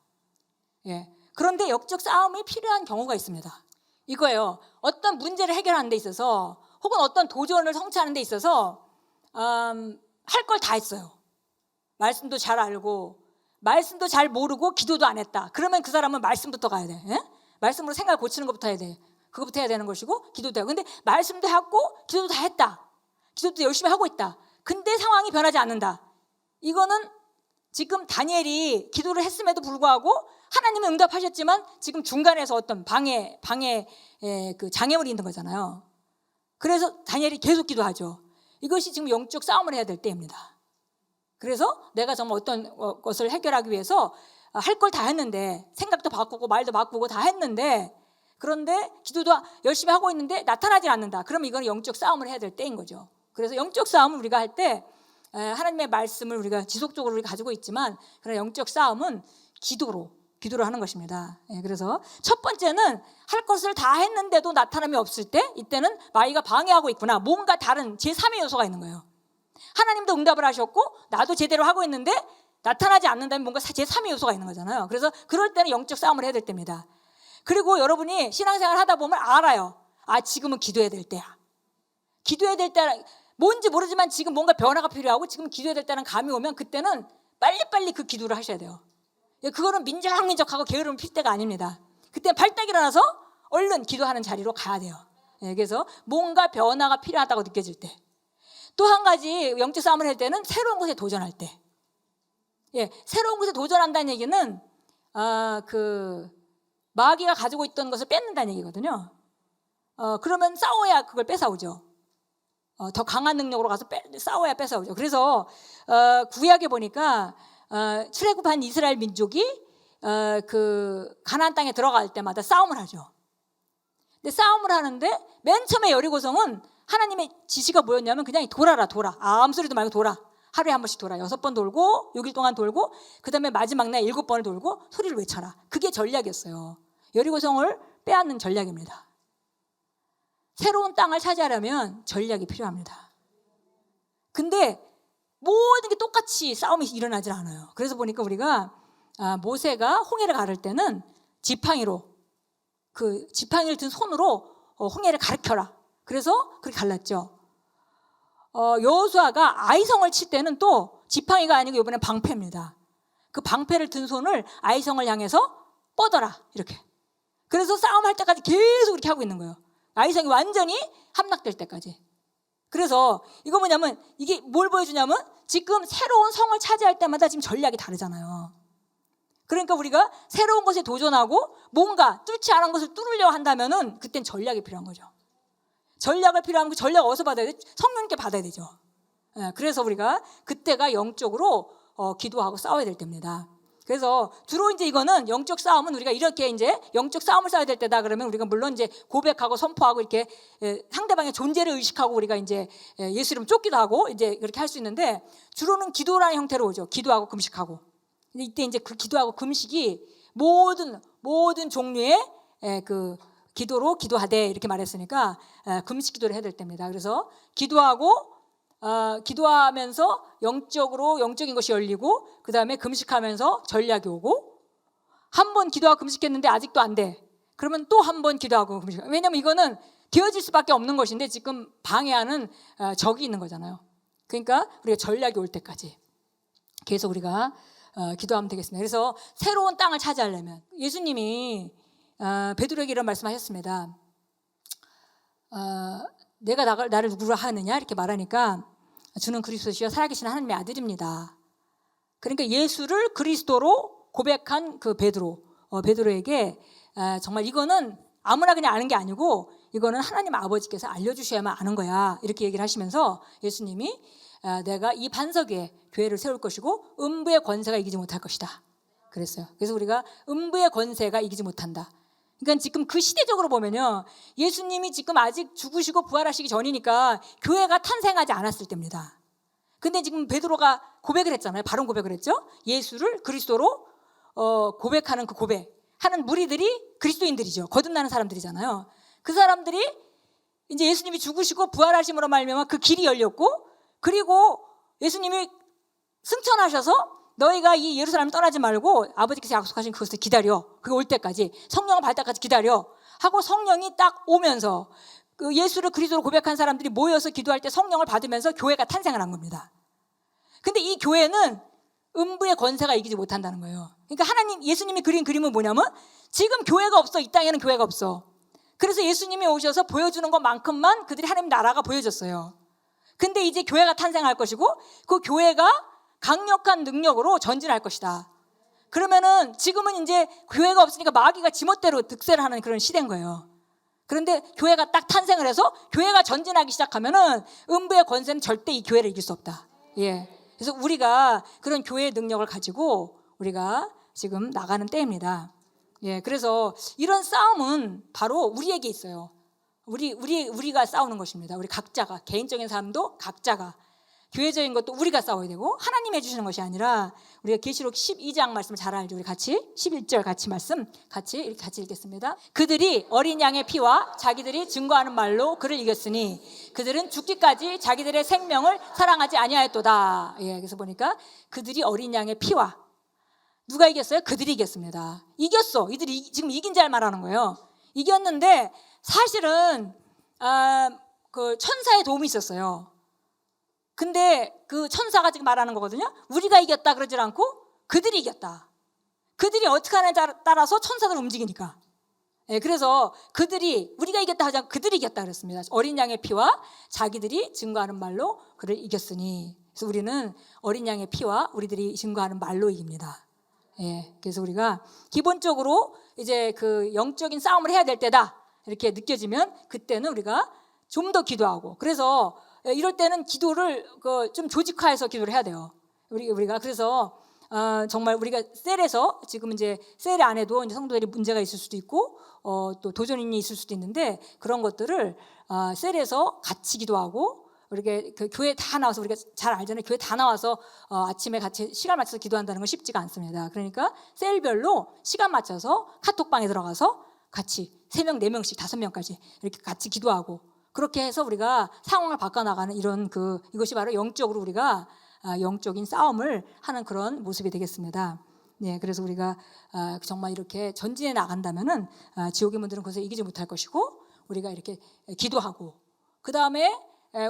Speaker 1: 그런데 영적 싸움이 필요한 경우가 있습니다. 이거예요. 어떤 문제를 해결하는 데 있어서 혹은 어떤 도전을 성취하는 데 있어서 할 걸 다 했어요. 말씀도 잘 알고 말씀도 잘 모르고 기도도 안 했다. 그러면 그 사람은 말씀부터 가야 돼. 말씀으로 생각을 고치는 것부터 해야 돼. 그것부터 해야 되는 것이고 기도도 하고. 근데 말씀도 했고 기도도 다 했다. 기도도 열심히 하고 있다. 근데 상황이 변하지 않는다. 이거는 지금 다니엘이 기도를 했음에도 불구하고 하나님은 응답하셨지만 지금 중간에서 어떤 방해 그 장애물이 있는 거잖아요. 그래서 다니엘이 계속 기도하죠. 이것이 지금 영적 싸움을 해야 될 때입니다. 그래서 내가 정말 어떤 것을 해결하기 위해서 할 걸 다 했는데, 생각도 바꾸고 말도 바꾸고 다 했는데, 그런데 기도도 열심히 하고 있는데 나타나지 않는다. 그러면 이건 영적 싸움을 해야 될 때인 거죠. 그래서 영적 싸움을 우리가 할 때 하나님의 말씀을 우리가 지속적으로 우리가 가지고 있지만, 그런 영적 싸움은 기도로 하는 것입니다. 그래서 첫 번째는 할 것을 다 했는데도 나타남이 없을 때, 이때는 마귀가 방해하고 있구나. 뭔가 다른 제3의 요소가 있는 거예요. 하나님도 응답을 하셨고 나도 제대로 하고 있는데 나타나지 않는다면 뭔가 제3의 요소가 있는 거잖아요. 그래서 그럴 때는 영적 싸움을 해야 될 때입니다. 그리고 여러분이 신앙생활 하다 보면 알아요. 지금은 기도해야 될 때야. 기도해야 될 때라, 뭔지 모르지만 지금 뭔가 변화가 필요하고 지금 기도해야 될 때는 감이 오면 그때는 빨리빨리 그 기도를 하셔야 돼요. 그거는 민족하고 게으름을 필 때가 아닙니다. 그때 발딱 일어나서 얼른 기도하는 자리로 가야 돼요. 그래서 뭔가 변화가 필요하다고 느껴질 때. 또 한 가지 영적 싸움을 할 때는 새로운 것에 도전할 때. 새로운 것에 도전한다는 얘기는 그 마귀가 가지고 있던 것을 뺏는다는 얘기거든요. 그러면 싸워야 그걸 뺏어오죠. 더 강한 능력으로 가서 싸워야 뺏어오죠. 그래서 구약에 보니까 출애굽한 이스라엘 민족이 그 가나안 땅에 들어갈 때마다 싸움을 하죠. 근데 싸움을 하는데 맨 처음에 여리고성은 하나님의 지시가 뭐였냐면 그냥 돌아라. 아무 소리도 말고 돌아. 하루에 한 번씩 돌아. 6번 돌고 6일 동안 돌고 그 다음에 마지막 날 7번을 돌고 소리를 외쳐라. 그게 전략이었어요. 여리고성을 빼앗는 전략입니다. 새로운 땅을 차지하려면 전략이 필요합니다. 근데 모든 게 똑같이 싸움이 일어나질 않아요. 그래서 보니까 우리가 모세가 홍해를 가를 때는 지팡이로, 그 지팡이를 든 손으로 홍해를 가르켜라. 그래서 그렇게 갈랐죠. 여호수아가 아이성을 칠 때는 또 지팡이가 아니고 이번엔 방패입니다. 그 방패를 든 손을 아이성을 향해서 뻗어라. 이렇게. 그래서 싸움할 때까지 계속 이렇게 하고 있는 거예요. 아이성이 완전히 함락될 때까지. 그래서 이거 뭐냐면, 이게 뭘 보여주냐면 지금 새로운 성을 차지할 때마다 지금 전략이 다르잖아요. 그러니까 우리가 새로운 것에 도전하고 뭔가 뚫지 않은 것을 뚫으려 한다면은 그땐 전략이 필요한 거죠. 전략을 필요하면 그 전략 어디서 받아야 돼? 성령님께 받아야 되죠. 그래서 우리가 그때가 영적으로 기도하고 싸워야 될 때입니다. 그래서 주로 이제 이거는 영적 싸움은 우리가 이렇게 이제 영적 싸움을 싸워야 될 때다 그러면 우리가 물론 이제 고백하고 선포하고 이렇게 상대방의 존재를 의식하고 우리가 이제 예수 이름 쫓기도 하고 이제 그렇게 할 수 있는데, 주로는 기도라는 형태로 오죠. 기도하고 금식하고. 근데 이때 이제 그 기도하고 금식이 모든 종류의 그 기도로 기도하되 이렇게 말했으니까 금식 기도를 해야 될 때입니다. 그래서 기도하면서 영적인 것이 열리고, 그 다음에 금식하면서 전략이 오고, 한 번 기도하고 금식했는데 아직도 안 돼. 그러면 또 한 번 기도하고 금식. 왜냐하면 이거는 되어질 수밖에 없는 것인데 지금 방해하는 적이 있는 거잖아요. 그러니까 우리가 전략이 올 때까지 계속 우리가 기도하면 되겠습니다. 그래서 새로운 땅을 차지하려면 예수님이 베드로에게 이런 말씀하셨습니다. 내가 나를 누구로 하느냐 이렇게 말하니까, 주는 그리스도시요 살아계신 하나님의 아들입니다. 그러니까 예수를 그리스도로 고백한 그 베드로에게 정말 이거는 아무나 그냥 아는 게 아니고 이거는 하나님 아버지께서 알려주셔야만 아는 거야, 이렇게 얘기를 하시면서 예수님이 내가 이 반석 위에 교회를 세울 것이고 음부의 권세가 이기지 못할 것이다 그랬어요. 그래서 우리가 음부의 권세가 이기지 못한다. 그러니까 지금 그 시대적으로 보면요, 예수님이 지금 아직 죽으시고 부활하시기 전이니까 교회가 탄생하지 않았을 때입니다. 근데 지금 베드로가 고백을 했잖아요. 바른 고백을 했죠. 예수를 그리스도로 고백하는 그 고백하는 무리들이 그리스도인들이죠. 거듭나는 사람들이잖아요. 그 사람들이 이제 예수님이 죽으시고 부활하심으로 말미암아 그 길이 열렸고, 그리고 예수님이 승천하셔서 너희가 이 예루살렘 떠나지 말고 아버지께서 약속하신 그것을 기다려. 그게 올 때까지, 성령을 받을 때까지 기다려 하고, 성령이 딱 오면서 그 예수를 그리스도로 고백한 사람들이 모여서 기도할 때 성령을 받으면서 교회가 탄생을 한 겁니다. 근데 이 교회는 음부의 권세가 이기지 못한다는 거예요. 그러니까 예수님이 그린 그림은 뭐냐면 지금 교회가 없어. 이 땅에는 교회가 없어. 그래서 예수님이 오셔서 보여주는 것만큼만 그들이 하나님 나라가 보여줬어요. 근데 이제 교회가 탄생할 것이고 그 교회가 강력한 능력으로 전진할 것이다. 그러면은 지금은 이제 교회가 없으니까 마귀가 지멋대로 득세를 하는 그런 시대인 거예요. 그런데 교회가 딱 탄생을 해서 교회가 전진하기 시작하면은 음부의 권세는 절대 이 교회를 이길 수 없다. 예. 그래서 우리가 그런 교회의 능력을 가지고 우리가 지금 나가는 때입니다. 예. 그래서 이런 싸움은 바로 우리에게 있어요. 우리가 싸우는 것입니다. 우리 각자가, 개인적인 삶도 각자가, 교회적인 것도 우리가 싸워야 되고, 하나님이 해주시는 것이 아니라, 우리가 계시록 12장 말씀을 잘 알죠. 우리 같이 11절 같이 읽겠습니다. 그들이 어린 양의 피와 자기들이 증거하는 말로 그를 이겼으니 그들은 죽기까지 자기들의 생명을 사랑하지 아니하였도다. 예, 그래서 보니까 그들이 어린 양의 피와, 누가 이겼어요? 그들이 이겼습니다. 이겼어. 이들이 지금 이긴 잘 말하는 거예요. 이겼는데 사실은 그 천사의 도움이 있었어요. 근데 그 천사가 지금 말하는 거거든요. 우리가 이겼다 그러질 않고 그들이 이겼다. 그들이 어떻게 하느냐에 따라서 천사들 움직이니까. 예, 그래서 우리가 이겼다 하지 않고 그들이 이겼다 그랬습니다. 어린 양의 피와 자기들이 증거하는 말로 그를 이겼으니. 그래서 우리는 어린 양의 피와 우리들이 증거하는 말로 이깁니다. 예, 그래서 우리가 기본적으로 이제 그 영적인 싸움을 해야 될 때다 이렇게 느껴지면 그때는 우리가 좀 더 기도하고, 그래서 이럴 때는 기도를 좀 조직화해서 기도를 해야 돼요. 우리가 그래서 정말 우리가 셀에서 지금 이제 셀 안에도 이제 성도들이 문제가 있을 수도 있고 또 도전인이 있을 수도 있는데, 그런 것들을 셀에서 같이 기도하고, 이렇게 그 교회 다 나와서, 우리가 잘 알잖아요. 교회 다 나와서 아침에 같이 시간 맞춰서 기도한다는 건 쉽지가 않습니다. 그러니까 셀별로 시간 맞춰서 카톡방에 들어가서 같이 3명, 4명씩 5명까지 이렇게 같이 기도하고, 그렇게 해서 우리가 상황을 바꿔나가는 이것이 바로 영적으로 우리가 영적인 싸움을 하는 그런 모습이 되겠습니다. 네, 그래서 우리가 정말 이렇게 전진해 나간다면은 지옥의 문들은 그것을 이기지 못할 것이고, 우리가 이렇게 기도하고, 그 다음에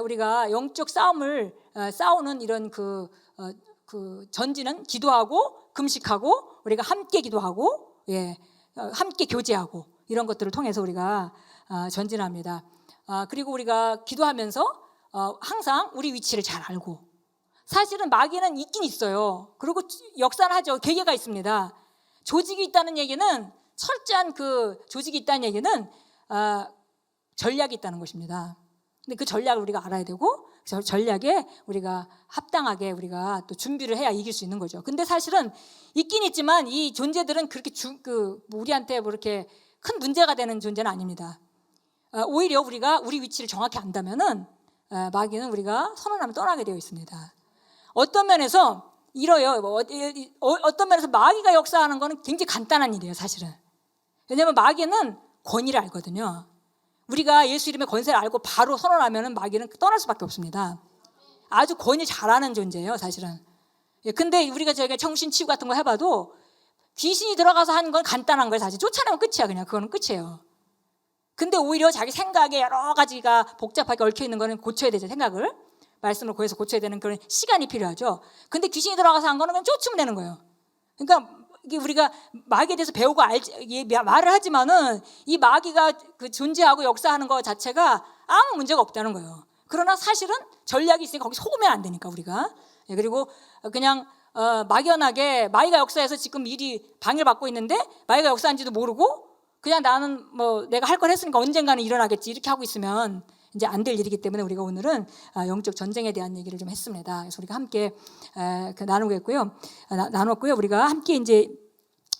Speaker 1: 우리가 영적 싸움을 싸우는 이런 그 전진은 기도하고 금식하고, 우리가 함께 기도하고, 함께 교제하고, 이런 것들을 통해서 우리가 전진합니다. 그리고 우리가 기도하면서 항상 우리 위치를 잘 알고, 사실은 마귀는 있긴 있어요. 그리고 역사를 하죠. 계계가 있습니다. 조직이 있다는 얘기는, 철저한 그 조직이 있다는 얘기는 전략이 있다는 것입니다. 근데 그 전략을 우리가 알아야 되고, 전략에 우리가 합당하게 우리가 또 준비를 해야 이길 수 있는 거죠. 근데 사실은 있긴 있지만 이 존재들은 그렇게 우리한테 뭐 이렇게 큰 문제가 되는 존재는 아닙니다. 오히려 우리가 우리 위치를 정확히 안다면은 마귀는 우리가 선언하면 떠나게 되어 있습니다. 어떤 면에서 이래요. 어떤 면에서 마귀가 역사하는 거는 굉장히 간단한 일이에요, 사실은. 왜냐하면 마귀는 권위를 알거든요. 우리가 예수 이름의 권세를 알고 바로 선언하면은 마귀는 떠날 수밖에 없습니다. 아주 권위 잘하는 존재예요, 사실은. 근데 우리가 저희가 정신치유 같은 거 해봐도 귀신이 들어가서 하는 건 간단한 거예요, 사실. 쫓아내면 끝이야, 그냥. 그거는 끝이에요. 근데 오히려 자기 생각에 여러 가지가 복잡하게 얽혀 있는 거는 고쳐야 되죠, 생각을. 말씀을 구해서 고쳐야 되는 그런 시간이 필요하죠. 근데 귀신이 들어가서 한 거는 그냥 쫓으면 되는 거예요. 그러니까 이게 우리가 마귀에 대해서 배우고 말을 하지만은 이 마귀가 그 존재하고 역사하는 것 자체가 아무 문제가 없다는 거예요. 그러나 사실은 전략이 있으니까 거기 속으면 안 되니까 우리가. 그리고 그냥 막연하게 마귀가 역사해서 지금 일이 방해를 받고 있는데 마귀가 역사한지도 모르고 그냥 나는 뭐 내가 할 걸 했으니까 언젠가는 일어나겠지 이렇게 하고 있으면 이제 안 될 일이기 때문에 우리가 오늘은 영적 전쟁에 대한 얘기를 좀 했습니다. 그래서 우리가 함께 나눴고요. 우리가 함께 이제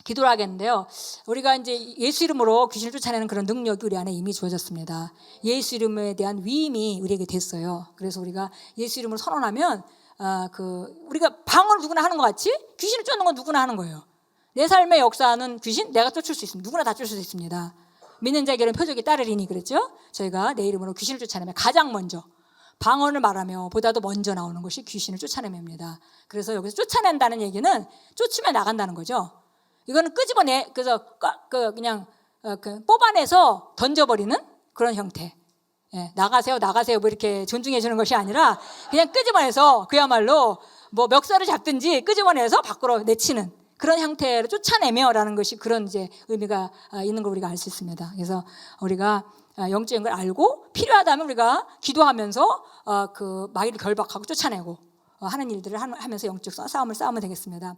Speaker 1: 기도를 하겠는데요. 우리가 이제 예수 이름으로 귀신을 쫓아내는 그런 능력이 우리 안에 이미 주어졌습니다. 예수 이름에 대한 위임이 우리에게 됐어요. 그래서 우리가 예수 이름을 선언하면 우리가 방언을 누구나 하는 것 같이 귀신을 쫓는 건 누구나 하는 거예요. 내 삶의 역사는 귀신 내가 쫓을 수 있습니다. 누구나 다 쫓을 수 있습니다. 믿는 자에게는 표적이 따르리니 그랬죠. 저희가 내 이름으로 귀신을 쫓아내면 가장 먼저 방언을 말하며 보다도 먼저 나오는 것이 귀신을 쫓아내입니다. 그래서 여기서 쫓아낸다는 얘기는 쫓으면 나간다는 거죠. 이거는 그래서 그냥 뽑아내서 던져버리는 그런 형태. 나가세요 뭐 이렇게 존중해 주는 것이 아니라 그냥 끄집어내서 그야말로 뭐 멱살을 잡든지 끄집어내서 밖으로 내치는 그런 형태로 쫓아내며라는 것이 그런 이제 의미가 있는 걸 우리가 알 수 있습니다. 그래서 우리가 영적인 걸 알고 필요하다면 우리가 기도하면서 그 마귀를 결박하고 쫓아내고 하는 일들을 하면서 영적 싸움을 싸우면 되겠습니다.